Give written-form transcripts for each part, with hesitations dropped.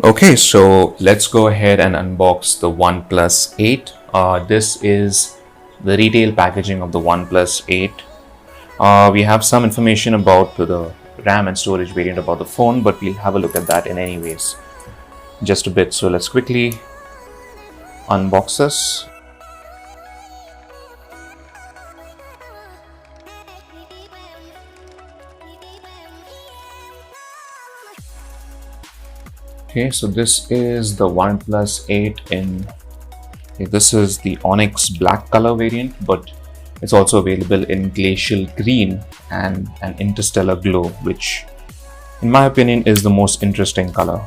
Okay, so let's go ahead and unbox the OnePlus 8. This is the retail packaging of the OnePlus 8. We have some information about the RAM and storage variant about the phone, but we'll have a look at that in any ways just a bit. So let's quickly unbox this. Okay, so this is the OnePlus 8 this is the Onyx black color variant, but it's also available in Glacial Green and an Interstellar Glow, which in my opinion is the most interesting color.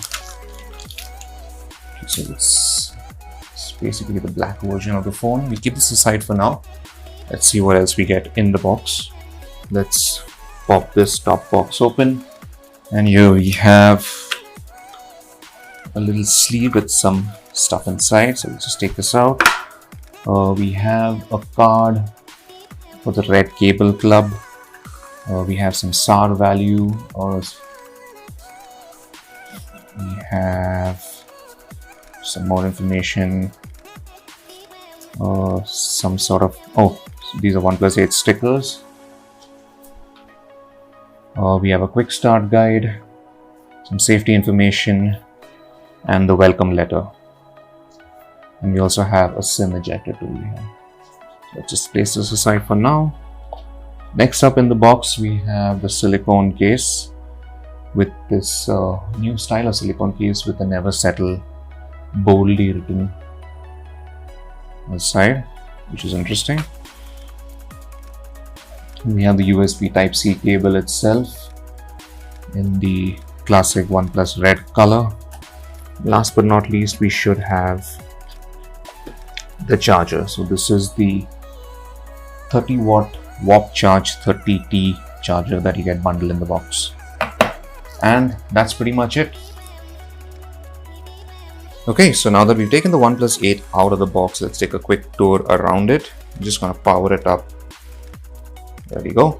So it's basically the black version of the phone. We keep this aside for now. Let's see what else we get in the box. Let's pop this top box open, and here we have a little sleeve with some stuff inside. So let's just take this out. We have a card for the Red Cable Club. We have some SAR value, or we have some more information. Some sort of these are OnePlus 8 stickers. We have a quick start guide, some safety information, and the welcome letter. And we also have a SIM ejector tool here. Let's just place this aside for now. Next up in the box, we have the silicone case with this new style of silicone case with a never settle boldly written on the side, which is interesting. We have the USB Type-C cable itself in the classic OnePlus red color. Last but not least, we should have the charger. So this is the 30 watt Warp Charge 30T charger that you get bundled in the box. And that's pretty much it. Okay, so now that we've taken the OnePlus 8 out of the box, let's take a quick tour around it. I'm just gonna power it up. There we go.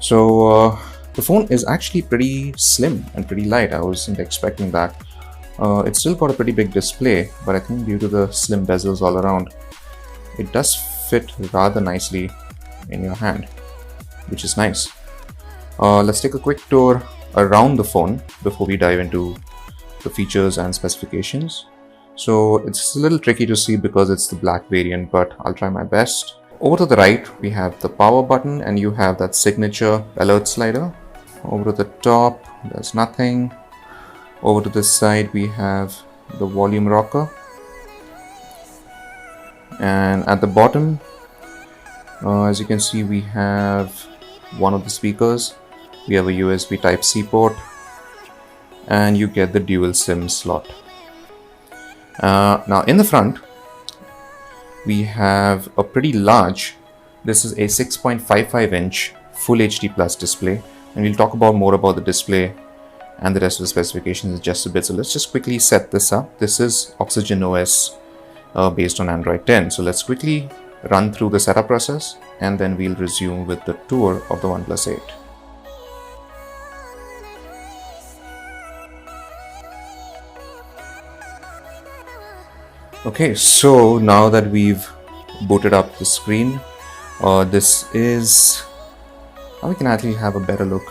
So the phone is actually pretty slim and pretty light. I wasn't expecting that. It's still got a pretty big display, but I think due to the slim bezels all around, it does fit rather nicely in your hand, which is nice. Let's take a quick tour around the phone before we dive into the features and specifications. So it's a little tricky to see because it's the black variant, but I'll try my best. Over to the right, we have the power button, and you have that signature alert slider. Over to the top, there's nothing. Over to this side, we have the volume rocker. And at the bottom, as you can see, we have one of the speakers. We have a USB Type-C port, and you get the dual SIM slot. Now in the front, we have a pretty large, this is a 6.55 inch Full HD Plus display, and we'll talk about more about the display and the rest of the specifications in just a bit. So let's just quickly set this up. This is Oxygen OS based on Android 10. So let's quickly run through the setup process, and then we'll resume with the tour of the OnePlus 8. Okay, so now that we've booted up the screen, this is now we can actually have a better look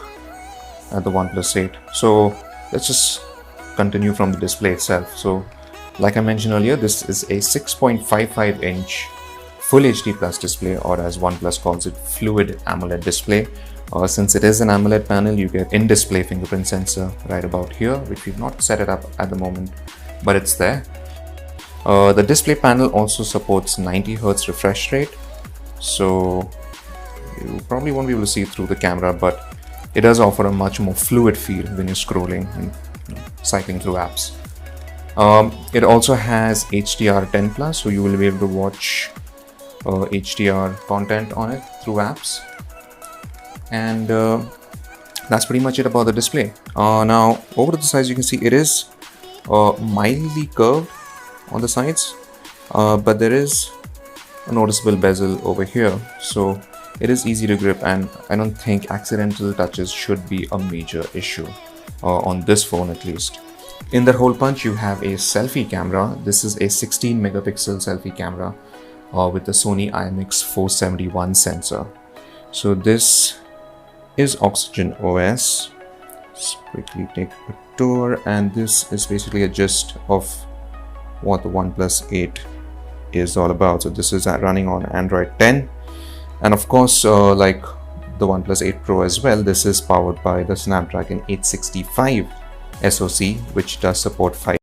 at the OnePlus 8. So let's just continue from the display itself. So like I mentioned earlier, this is a 6.55 inch Full HD Plus display, or as OnePlus calls it, Fluid AMOLED display. Since it is an AMOLED panel, you get in-display fingerprint sensor right about here, which we've not set it up at the moment, but it's there. The display panel also supports 90 Hz refresh rate, so you probably won't be able to see through the camera, but it does offer a much more fluid feel when you're scrolling and cycling through apps. It also has HDR10+, so you will be able to watch HDR content on it through apps. And that's pretty much it about the display. Now over to the sides, you can see it is mildly curved on the sides, but there is a noticeable bezel over here, so it is easy to grip, and I don't think accidental touches should be a major issue on this phone at least. In the hole punch, you have a selfie camera. This is a 16 megapixel selfie camera with the Sony IMX 471 sensor. So this is Oxygen OS. Let's quickly take a tour, and this is basically a gist of what the OnePlus 8 is all about. So this is running on Android 10, and of course like the OnePlus 8 Pro as well, this is powered by the Snapdragon 865 SoC, which does support 5